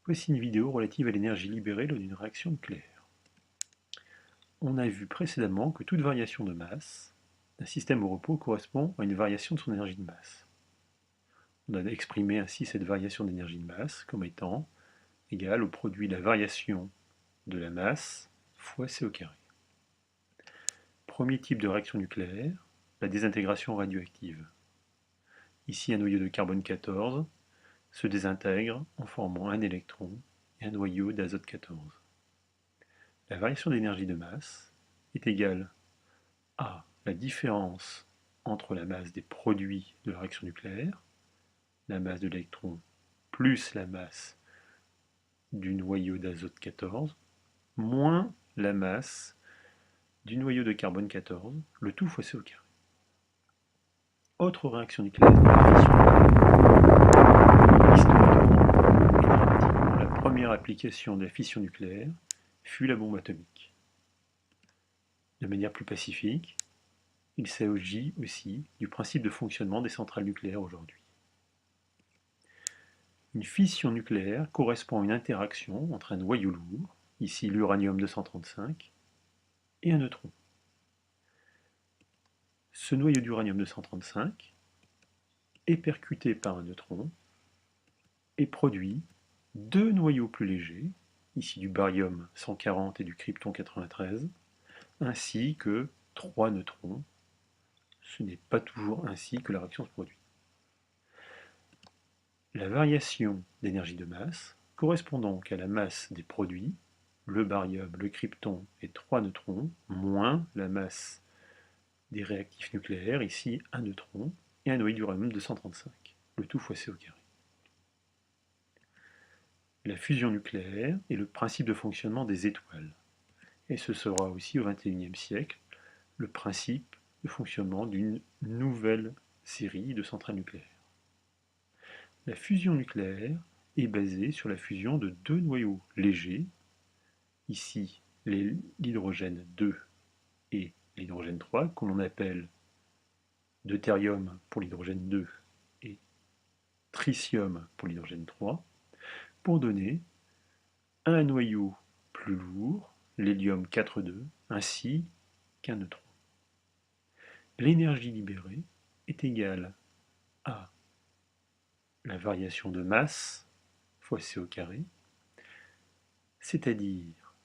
Voici une vidéo relative à l'énergie libérée lors d'une réaction nucléaire. On a vu précédemment que toute variation de masse d'un système au repos correspond à une variation de son énergie de masse. On a exprimé ainsi cette variation d'énergie de masse comme étant égale au produit de la variation de la masse fois c au carré. Premier type de réaction nucléaire, la désintégration radioactive. Ici, un noyau de carbone 14 se désintègre en formant un électron et un noyau d'azote 14. La variation d'énergie de masse est égale à la différence entre la masse des produits de la réaction nucléaire, la masse de l'électron plus la masse du noyau d'azote 14, moins la masse du noyau de carbone 14, le tout fois c au carré. Autre réaction nucléaire de la fission historiquement et dramatiquement, la première application de la fission nucléaire fut la bombe atomique. De manière plus pacifique, il s'agit aussi du principe de fonctionnement des centrales nucléaires aujourd'hui. Une fission nucléaire correspond à une interaction entre un noyau lourd, ici l'uranium-235, et un neutron. Ce noyau d'uranium-235 est percuté par un neutron et produit deux noyaux plus légers, ici du barium-140 et du krypton-93, ainsi que trois neutrons. Ce n'est pas toujours ainsi que la réaction se produit. La variation d'énergie de masse correspond donc à la masse des produits, le barium, le krypton et trois neutrons, moins la masse des réactifs nucléaires, ici un neutron et un noyau d'uranium-235, le tout fois c au carré. La fusion nucléaire est le principe de fonctionnement des étoiles, et ce sera aussi au XXIe siècle le principe de fonctionnement d'une nouvelle série de centrales nucléaires. La fusion nucléaire est basée sur la fusion de deux noyaux légers, ici l'hydrogène 2 et l'hydrogène 3, que l'on appelle deutérium pour l'hydrogène 2 et tritium pour l'hydrogène 3, pour donner un noyau plus lourd, l'hélium 4,2, ainsi qu'un neutron. L'énergie libérée est égale à la variation de masse fois c au carré, c'est-à-dire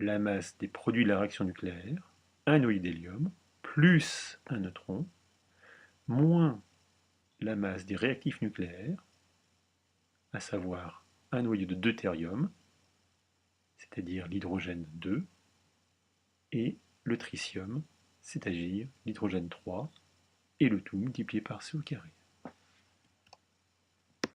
la masse des produits de la réaction nucléaire, un noyau d'hélium, plus un neutron, moins la masse des réactifs nucléaires, à savoir un noyau de deutérium, c'est-à-dire l'hydrogène 2, et le tritium, c'est-à-dire l'hydrogène 3, et le tout multiplié par c au carré.